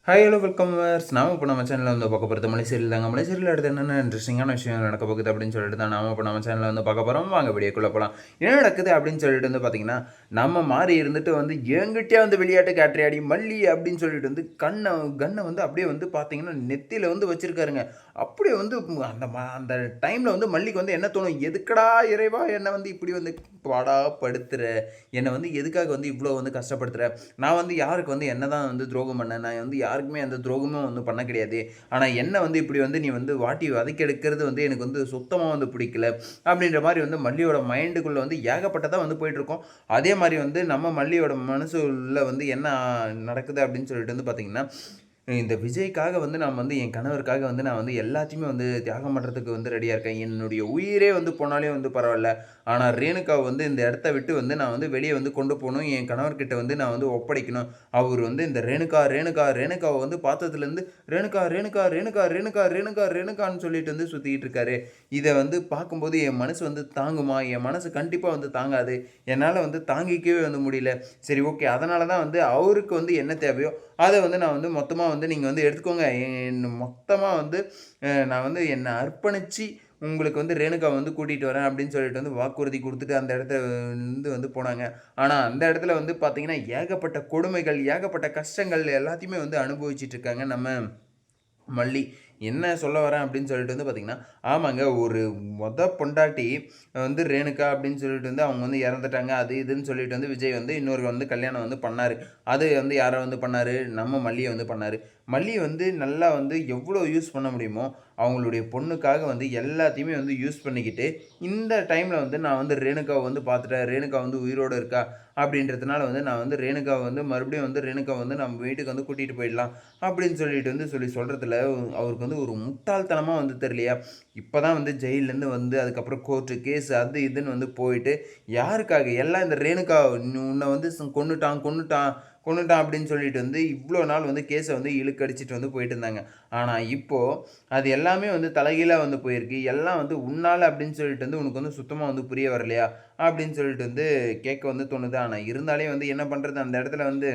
Hi hello welcome verse நாம இப்போ நம்ம சேனலில் வந்து பார்க்க போகிறது மலை சீரியல் தாங்க. மலை சீரியல் அடுத்து என்னென்ன இன்ட்ரெஸ்டிங்கான விஷயம் நடக்க போகுது அப்படின்னு சொல்லிட்டு தான் நாம இப்போ நம்ம சேனலில் வந்து பார்க்க போகிறோம். வாங்க வீடியோக்குள்ளே போகலாம். என்ன நடக்குது அப்படின்னு சொல்லிட்டு வந்து பார்த்தீங்கன்னா, நம்ம மாறி இருந்துட்டு வந்து என்கிட்டே வந்து விளையாட்டு காட்டுறியாடி மல்லி அப்படின்னு சொல்லிட்டு வந்து கண்ணை வந்து அப்படியே வந்து பார்த்தீங்கன்னா நெத்தியில் வந்து வச்சிருக்காருங்க. அப்படியே வந்து அந்த டைமில் வந்து மல்லிக்கு வந்து என்ன தோணும், எதுக்கடா இறைவா என்னை வந்து இப்படி வந்து பாடா படுத்துற, என்னை வந்து எதுக்காக வந்து இவ்வளோ வந்து கஷ்டப்படுத்துகிற, நான் வந்து யாருக்கு வந்து என்ன தான் வந்து துரோகம் பண்ணேன், நான் வந்து யாருக்குமே அந்த துரோகமும் வந்து பண்ண கிடையாது, ஆனால் என்ன வந்து இப்படி வந்து நீ வந்து வாட்டி வதக்கெடுக்கிறது வந்து எனக்கு வந்து சுத்தமாக வந்து பிடிக்கல அப்படின்ற மாதிரி வந்து மல்லியோட மைண்டுக்குள்ளே வந்து ஏகப்பட்டதாக வந்து போயிட்டுருக்கோம். அதே மாதிரி வந்து நம்ம மல்லியோட மனசுல வந்து என்ன நடக்குது அப்படின்னு சொல்லிட்டு வந்து பார்த்திங்கன்னா, இந்த விஜய்க்காக வந்து நான் வந்து என் கணவருக்காக வந்து நான் வந்து எல்லாத்தையுமே வந்து தியாகம் பண்ணுறதுக்கு வந்து ரெடியாக இருக்கேன். என்னுடைய உயிரே வந்து போனாலே வந்து பரவாயில்ல. ஆனால் ரேணுகாவை வந்து இந்த இடத்த விட்டு வந்து நான் வந்து வெளியே வந்து கொண்டு போகணும். என் கணவர்கிட்ட வந்து நான் வந்து ஒப்படைக்கணும். அவர் வந்து இந்த ரேணுகாவை வந்து பார்த்ததுலேருந்து ரேணுகா ரேணுகா ரேணுகா ரேணுகா ரேணுகா ரேணுகான்னு சொல்லிட்டு வந்து சுற்றிக்கிட்டு இருக்காரு. இதை வந்து பார்க்கும்போது என் மனசு வந்து தாங்குமா? என் மனசு கண்டிப்பாக வந்து தாங்காது. என்னால் வந்து தாங்கிக்கவே வந்து முடியல. சரி, ஓகே. அதனால தான் வந்து அவருக்கு வந்து என்ன தேவையோ அதை வந்து நான் வந்து மொத்தமாக வந்து நீங்கள் வந்து எடுத்துக்கோங்க. மொத்தமாக வந்து நான் வந்து என்னை அர்ப்பணித்து உங்களுக்கு வந்து ரேணுகாவை வந்து கூட்டிகிட்டு வரேன் அப்படின்னு சொல்லிட்டு வந்து வாக்குறுதி கொடுத்துட்டு அந்த இடத்துல இருந்து வந்து போனாங்க. ஆனால் அந்த இடத்துல வந்து பார்த்தீங்கன்னா ஏகப்பட்ட கொடுமைகள், ஏகப்பட்ட கஷ்டங்கள் எல்லாத்தையுமே வந்து அனுபவிச்சுட்டு இருக்காங்க நம்ம மல்லி. என்ன சொல்ல வரேன் அப்படின்னு சொல்லிட்டு வந்து பார்த்தீங்கன்னா, ஆமாங்க, ஒரு பொண்டாட்டி வந்து ரேணுகா அப்படின்னு சொல்லிட்டு வந்து அவங்க வந்து இறந்துட்டாங்க. அது இதுன்னு சொல்லிட்டு வந்து விஜய் வந்து இன்னொரு வந்து கல்யாணம் வந்து பண்ணாரு. அது வந்து யாரை வந்து பண்ணாரு? நம்ம மல்லியை வந்து பண்ணாரு. மல்லி வந்து நல்லா வந்து எவ்வளோ யூஸ் பண்ண முடியுமோ, அவங்களுடைய பொண்ணுக்காக வந்து எல்லாத்தையுமே வந்து யூஸ் பண்ணிக்கிட்டு, இந்த டைமில் வந்து நான் வந்து ரேணுகாவை வந்து பார்த்துட்டேன். ரேணுகா வந்து உயிரோடு இருக்கா அப்படின்றதுனால வந்து நான் வந்து ரேணுகாவை வந்து மறுபடியும் வந்து ரேணுகாவை வந்து நம்ம வீட்டுக்கு வந்து கூட்டிகிட்டு போயிடலாம் அப்படின்னு சொல்லிட்டு வந்து சொல்கிறதுல அவருக்கு வந்து ஒரு முட்டாள்தனமாக வந்து தெரியலையா? இப்போ தான் வந்து ஜெயிலேருந்து வந்து அதுக்கப்புறம் கோர்ட்டு கேஸ் அது இதுன்னு வந்து போயிட்டு யாருக்காக? எல்லாம் இந்த ரேணுகா உன்னை வந்து கொன்னுட்டான் அப்படின்னு சொல்லிட்டு வந்து இவ்வளோ நாள் வந்து கேஸை வந்து இழுக்கடிச்சிட்டு வந்து போயிட்டு இருந்தாங்க. ஆனால் இப்போது அது எல்லாமே வந்து தலைகீழாக வந்து போயிருக்கு. எல்லாம் வந்து உன்னால் அப்படின்னு சொல்லிட்டு வந்து உனக்கு வந்து சுத்தமாக வந்து புரிய வரலையா அப்படின்னு சொல்லிட்டு வந்து கேட்க வந்து தோணுது. ஆனால் இருந்தாலே வந்து என்ன பண்ணுறது, அந்த இடத்துல வந்து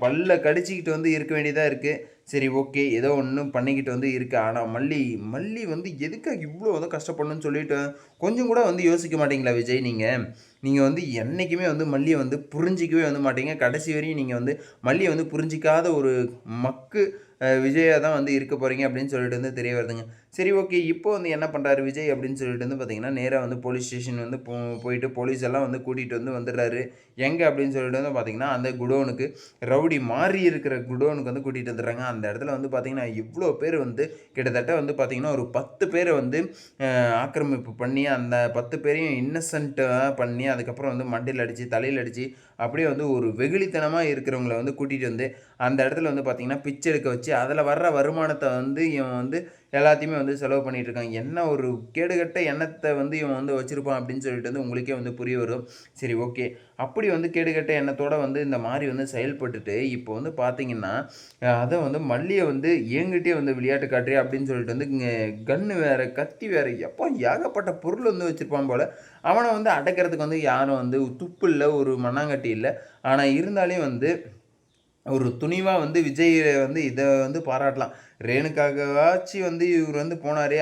பல்ல கடிச்சிக்கிட்டு வந்து இருக்க வேண்டியதாக இருக்குது. சரி, ஓகே, ஏதோ ஒன்றும் பண்ணிக்கிட்டு வந்து இருக்கு. ஆனால் மல்லி வந்து எதுக்காக இவ்வளோ வந்து கஷ்டப்படணும்னு சொல்லிட்டு கொஞ்சம் கூட வந்து யோசிக்க மாட்டீங்களா விஜய்? நீங்கள் வந்து என்றைக்குமே வந்து மல்லியை வந்து புரிஞ்சிக்கவே வந்து மாட்டீங்க. கடைசி வரையும் நீங்கள் வந்து மல்லியை வந்து புரிஞ்சிக்காத ஒரு மக்கு விஜயா தான் வந்து இருக்க போகிறீங்க அப்படின்னு சொல்லிட்டு வந்து தெரிய வருதுங்க. சரி, ஓகே. இப்போ வந்து என்ன பண்ணுறாரு விஜய் அப்படின்னு சொல்லிட்டு வந்து பார்த்தீங்கன்னா, நேராக வந்து போலீஸ் ஸ்டேஷன் வந்து போயிட்டு போலீஸ் எல்லாம் வந்து கூட்டிகிட்டு வந்து வந்துடுறாரு. எங்கே அப்படின்னு சொல்லிட்டு வந்து பார்த்தீங்கன்னா, அந்த குடோனுக்கு, ரவுடி மாறி இருக்கிற குடோனுக்கு வந்து கூட்டிகிட்டு வந்துடுறாங்க. அந்த இடத்துல வந்து பார்த்தீங்கன்னா இவ்வளோ பேர் வந்து கிட்டத்தட்ட வந்து பார்த்தீங்கன்னா ஒரு 10 பேரை வந்து ஆக்கிரமிப்பு பண்ணி அந்த 10 பேரையும் இன்னசென்ட்டாக பண்ணி அதுக்கப்புறம் வந்து மண்டையில் அடித்து தலையில் அடித்து அப்படியே வந்து ஒரு வெகுளித்தனமாக இருக்கிறவங்கள வந்து கூட்டிகிட்டு வந்து அந்த இடத்துல வந்து பார்த்திங்கன்னா பிச்சை எடுக்க வச்சு அதில் வர்ற வருமானத்தை வந்து இவன் வந்து எல்லாத்தையுமே வந்து செலவு பண்ணிகிட்டு இருக்கான். என்ன ஒரு கேடுகட்ட எண்ணத்தை வந்து இவன் வந்து வச்சுருப்பான் அப்படின்னு சொல்லிட்டு வந்து உங்களுக்கே வந்து புரிய வரும். சரி, ஓகே. அப்படி வந்து கேடுகட்ட எண்ணத்தோடு வந்து இந்த மாதிரி வந்து செயல்பட்டுட்டு இப்போ வந்து பார்த்திங்கன்னா அதை வந்து மல்லியை வந்து என்கிட்டே வந்து விளையாட்டு காட்டுறியா அப்படின்னு சொல்லிட்டு வந்து கன்று வேறு கத்தி வேறு எப்போ ஏகப்பட்ட பொருள் வந்து வச்சுருப்பான் போல். அவனை வந்து அடக்கிறதுக்கு வந்து யாரும் வந்து துப்பு இல்லை, ஒரு மண்ணாங்கட்டி இல்லை. ஆனால் இருந்தாலும் வந்து ஒரு துணிவாக வந்து விஜய் வந்து இதை வந்து பாராட்டலாம். ரேணுக்காகவாச்சும் வந்து இவர் வந்து போனாரே,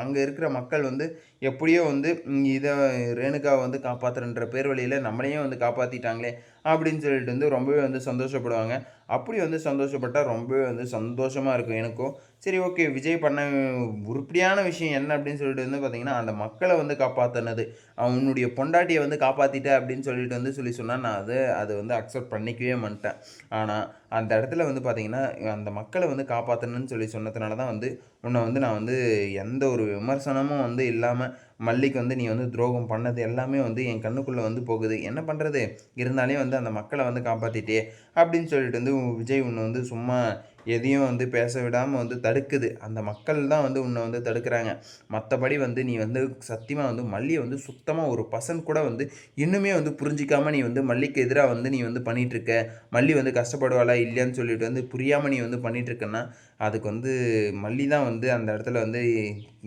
அங்கே இருக்கிற மக்கள் வந்து எப்படியோ வந்து இதை ரேணுகாவை வந்து காப்பாற்றுறன்ற பேர் வழியில் நம்மளையும் வந்து காப்பாற்றிட்டாங்களே அப்படின்னு சொல்லிட்டு வந்து ரொம்பவே வந்து சந்தோஷப்படுவாங்க. அப்படி வந்து சந்தோஷப்பட்டால் ரொம்பவே வந்து சந்தோஷமாக இருக்கும் எனக்கும். சரி, ஓகே. விஜய் பண்ண உருப்படியான விஷயம் என்ன அப்படின்னு சொல்லிட்டு வந்து பார்த்திங்கன்னா, அந்த மக்களை வந்து காப்பாற்றினது. அவனுடைய பொண்டாட்டியை வந்து காப்பாற்றிட்ட அப்படின்னு சொல்லிட்டு வந்து சொன்னால் நான் அதை வந்து அக்செப்ட் பண்ணிக்கவே மாட்டேன். ஆனால் அந்த இடத்துல வந்து பார்த்திங்கன்னா, அந்த மக்களை வந்து காப்பாற்றணும்னு சொன்னதுனால தான் வந்து உன்னை வந்து நான் வந்து எந்த ஒரு விமர்சனமும் வந்து இல்லாமல் மல்லிக்கு வந்து நீ வந்து துரோகம் பண்ணது எல்லாமே வந்து என் கண்ணுக்குள்ளே வந்து போகுது. என்ன பண்ணுறது? இருந்தாலே வந்து அந்த மக்களை வந்து காப்பாற்றிட்டே அப்படின்னு சொல்லிட்டு வந்து விஜய் உன்னை வந்து சும்மா எதையும் வந்து பேச விடாமல் வந்து தடுக்குது. அந்த மக்கள் தான் வந்து உன்னை வந்து தடுக்கிறாங்க. மற்றபடி வந்து நீ வந்து சத்தியமாக வந்து மல்லியை வந்து சுத்தமாக ஒரு பர்சன்ட் கூட வந்து இன்னுமே வந்து புரிஞ்சிக்காமல் நீ வந்து மல்லிக்கு எதிராக வந்து நீ வந்து பண்ணிகிட்ருக்க. மல்லி வந்து கஷ்டப்படுவாளா இல்லையான்னு சொல்லிட்டு வந்து புரியாமல் நீ வந்து பண்ணிகிட்ருக்கன்னா அதுக்கு வந்து மல்லி தான் வந்து அந்த இடத்துல வந்து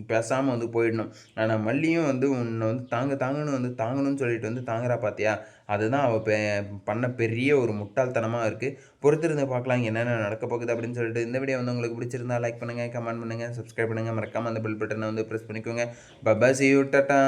பேசாமல் வந்து போயிடணும். ஆனால் மல்லியும் வந்து உன்னை வந்து தாங்கன்னு வந்து தாங்கணும்னு சொல்லிட்டு வந்து தாங்குறா பார்த்தியா, அதுதான் அவள் பண்ண பெரிய ஒரு முட்டாள்தனமாக இருக்குது. பொறுத்திருந்து பார்க்கலாம் என்னென்ன நடக்க போகுது அப்படின்னு சொல்லிட்டு. இந்த வீடியோ வந்து உங்களுக்கு பிடிச்சிருந்தா லைக் பண்ணுங்கள், கமெண்ட் பண்ணுங்கள், சப்ஸ்கிரைப் பண்ணுங்கள், மறக்காமல் அந்த பெல் பட்டனை வந்து ப்ரெஸ் பண்ணிக்கோங்க. Bye bye, see you, Tata.